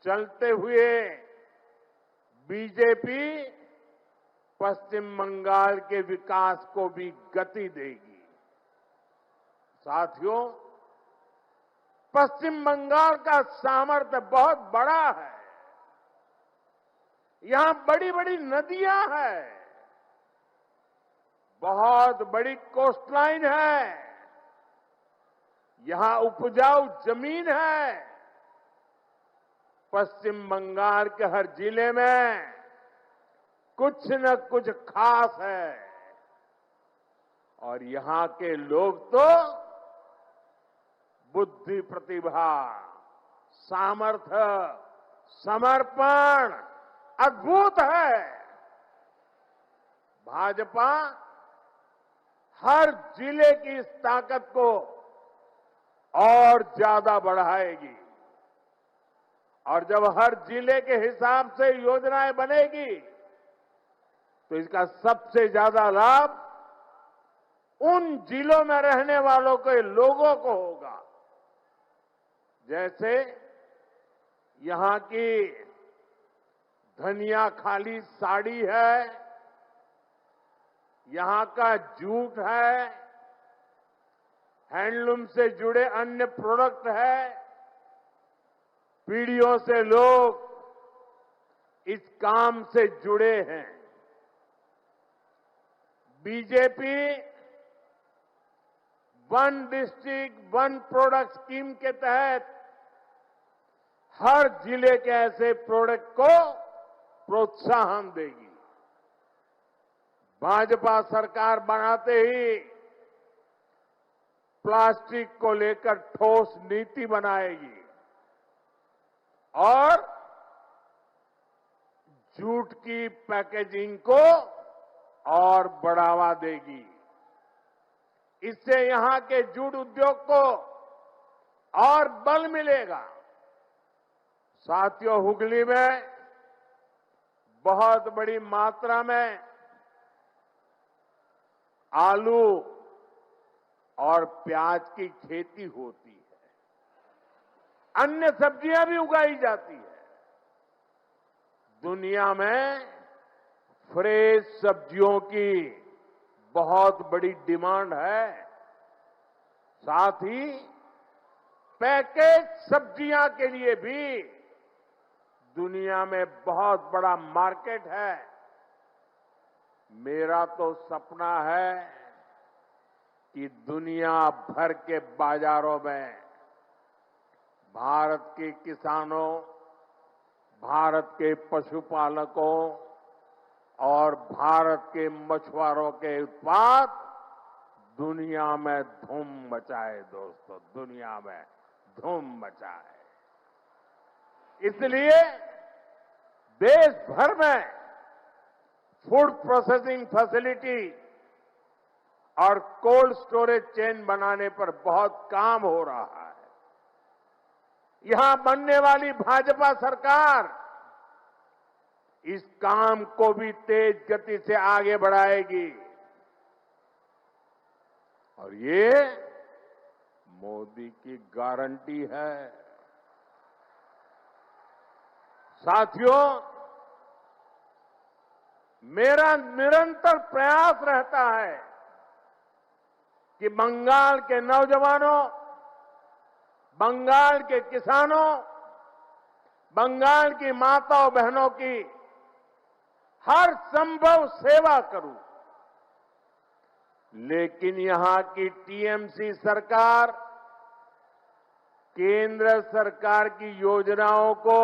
चलते हुए बीजेपी पश्चिम बंगाल के विकास को भी गति देगी। साथियों, पश्चिम बंगाल का सामर्थ्य बहुत बड़ा है। यहां बड़ी बड़ी नदियां हैं, बहुत बड़ी कोस्टलाइन है, यहां उपजाऊ जमीन है। पश्चिम बंगाल के हर जिले में कुछ न कुछ खास है और यहां के लोग तो बुद्धि, प्रतिभा, सामर्थ्य, समर्पण अद्भुत है। भाजपा हर जिले की इस ताकत को और ज्यादा बढ़ाएगी और जब हर जिले के हिसाब से योजनाएं बनेगी तो इसका सबसे ज्यादा लाभ उन जिलों में रहने वालों के लोगों को होगा। जैसे यहां की धनिया खाली साड़ी है, यहां का जूट है, हैंडलूम से जुड़े अन्य प्रोडक्ट है। पीढ़ियों से लोग इस काम से जुड़े हैं। BJP one district one product scheme के तहत हर जिले के ऐसे प्रोडक्ट को प्रोत्साहन देगी। भाजपा सरकार बनाते ही प्लास्टिक को लेकर ठोस नीति बनाएगी और जूट की पैकेजिंग को और बढ़ावा देगी। इससे यहां के जूट उद्योग को और बल मिलेगा। साथियों, हुगली में बहुत बड़ी मात्रा में आलू और प्याज की खेती होती है। अन्य सब्जियां भी उगाई जाती है। दुनिया में फ्रेश सब्जियों की बहुत बड़ी डिमांड है। साथ ही पैकेज सब्जियां के लिए भी दुनिया में बहुत बड़ा मार्केट है। मेरा तो सपना है कि दुनिया भर के बाजारों में भारत के किसानों, भारत के पशुपालकों और भारत के मछुआरों के उत्पाद दुनिया में धूम मचाए। दोस्तों, दुनिया में धूम मचाए। इसलिए देश भर में फूड प्रोसेसिंग फैसिलिटी और कोल्ड स्टोरेज चेन बनाने पर बहुत काम हो रहा है। यहां बनने वाली भाजपा सरकार इस काम को भी तेज गति से आगे बढ़ाएगी और ये मोदी की गारंटी है। साथियों, मेरा निरंतर प्रयास रहता है कि बंगाल के नौजवानों, बंगाल के किसानों, बंगाल की माताओं बहनों की हर संभव सेवा करूं। लेकिन यहां की टीएमसी सरकार केंद्र सरकार की योजनाओं को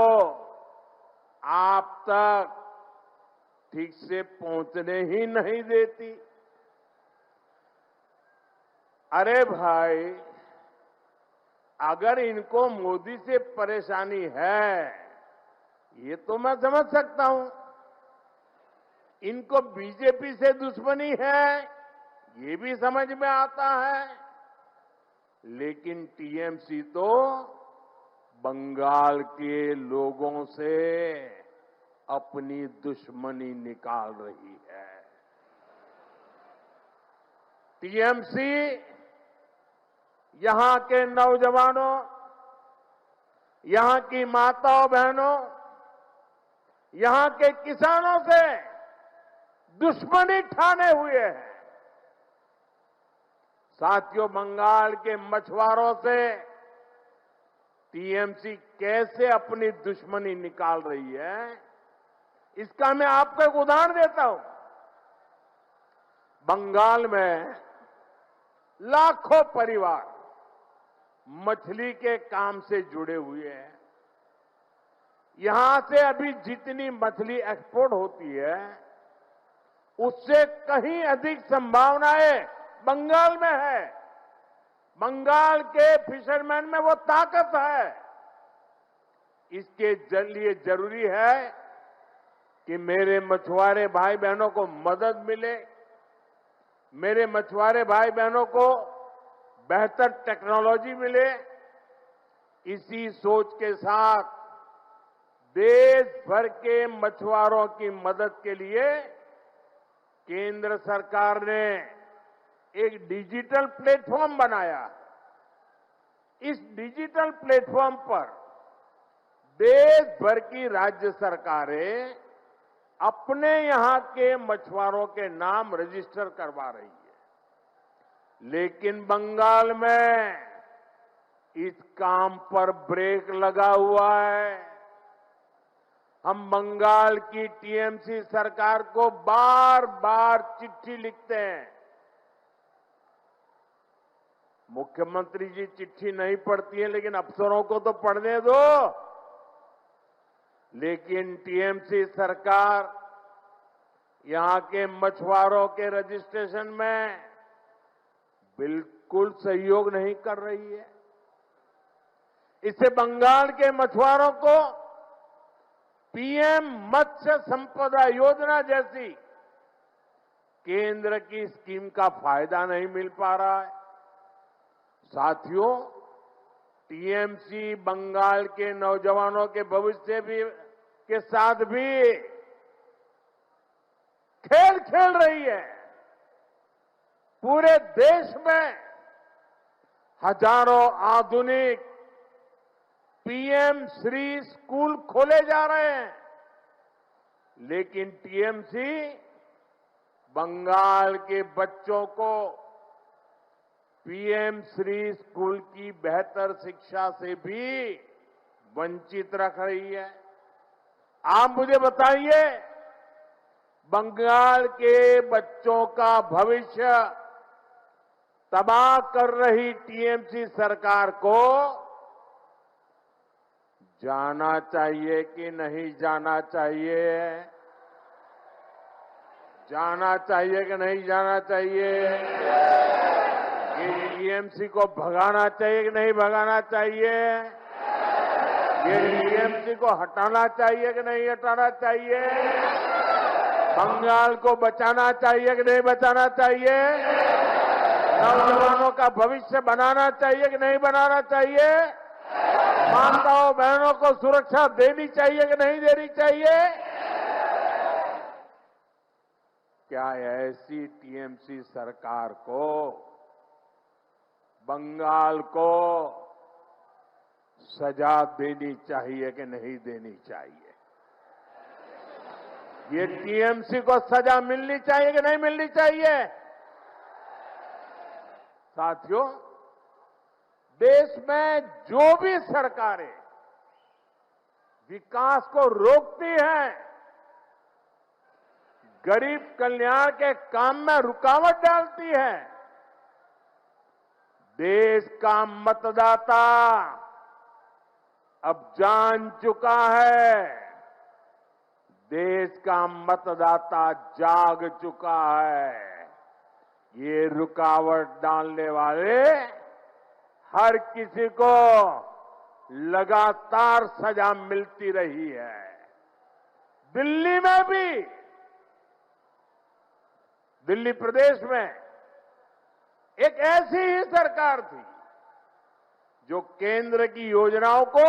आप तक ठीक से पहुंचने ही नहीं देती। अरे भाई, अगर इनको मोदी से परेशानी है, ये तो मैं समझ सकता हूं। इनको बीजेपी से दुश्मनी है, ये भी समझ में आता है। लेकिन टीएमसी तो बंगाल के लोगों से अपनी दुश्मनी निकाल रही है। टीएमसी यहां के नौजवानों, यहां की माताओं बहनों, यहां के किसानों से दुश्मनी ठाने हुए हैं। साथियों, बंगाल के मछुआरों से टीएमसी कैसे अपनी दुश्मनी निकाल रही है, इसका मैं आपको एक उदाहरण देता हूं। बंगाल में लाखों परिवार मछली के काम से जुड़े हुए हैं। यहां से अभी जितनी मछली एक्सपोर्ट होती है, उससे कहीं अधिक संभावनाएं बंगाल में है। बंगाल के फिशरमैन में वो ताकत है। इसके लिए जरूरी है कि मेरे मछुआरे भाई बहनों को मदद मिले, मेरे मछुआरे भाई बहनों को बेहतर टेक्नोलॉजी मिले। इसी सोच के साथ देश भर के मछुआरों की मदद के लिए केंद्र सरकार ने एक डिजिटल प्लेटफॉर्म बनाया। इस डिजिटल प्लेटफॉर्म पर देश भर की राज्य सरकारें अपने यहां के मछुआरों के नाम रजिस्टर करवा रही है। लेकिन बंगाल में इस काम पर ब्रेक लगा हुआ है। हम बंगाल की टीएमसी सरकार को बार बार चिट्ठी लिखते हैं। मुख्यमंत्री जी चिट्ठी नहीं पढ़ती है, लेकिन अफसरों को तो पढ़ने दो। लेकिन टीएमसी सरकार यहां के मछुआरों के रजिस्ट्रेशन में बिल्कुल सहयोग नहीं कर रही है। इससे बंगाल के मछुआरों को पीएम मत्स्य संपदा योजना जैसी केंद्र की स्कीम का फायदा नहीं मिल पा रहा है। साथियों, टीएमसी बंगाल के नौजवानों के भविष्य के साथ भी खेल खेल रही है। पूरे देश में हजारों आधुनिक पीएम श्री स्कूल खोले जा रहे हैं, लेकिन टीएमसी बंगाल के बच्चों को पीएम श्री स्कूल की बेहतर शिक्षा से भी वंचित रख रही है। आप मुझे बताइए, बंगाल के बच्चों का भविष्य तबाह कर रही टीएमसी सरकार को जाना चाहिए कि नहीं जाना चाहिए? जाना चाहिए कि नहीं जाना चाहिए? ये टीएमसी को भगाना चाहिए कि नहीं भगाना चाहिए? ये टीएमसी को हटाना चाहिए कि नहीं हटाना चाहिए? बंगाल को बचाना चाहिए कि नहीं बचाना चाहिए? नौजवानों का भविष्य बनाना चाहिए कि नहीं बनाना चाहिए? माताओं बहनों को सुरक्षा देनी चाहिए कि नहीं देनी चाहिए? क्या ऐसी टीएमसी सरकार को, बंगाल को सजा देनी चाहिए कि नहीं देनी चाहिए? ये टीएमसी को सजा मिलनी चाहिए कि नहीं मिलनी चाहिए? साथियों, देश में जो भी सरकारें विकास को रोकती हैं, गरीब कल्याण के काम में रुकावट डालती है, देश का मतदाता अब जान चुका है, देश का मतदाता जाग चुका है। ये रुकावट डालने वाले हर किसी को लगातार सजा मिलती रही है। दिल्ली में भी, दिल्ली प्रदेश में एक ऐसी ही सरकार थी जो केंद्र की योजनाओं को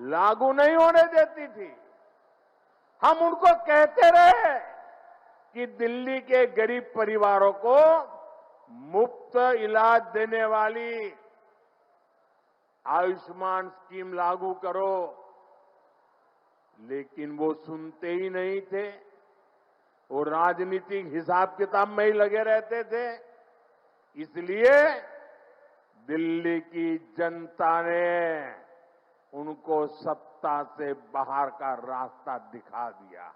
लागू नहीं होने देती थी। हम उनको कहते रहे कि दिल्ली के गरीब परिवारों को मुफ्त इलाज देने वाली आयुष्मान स्कीम लागू करो, लेकिन वो सुनते ही नहीं थे। वो राजनीतिक हिसाब किताब में ही लगे रहते थे। इसलिए दिल्ली की जनता ने उनको सत्ता से बाहर का रास्ता दिखा दिया।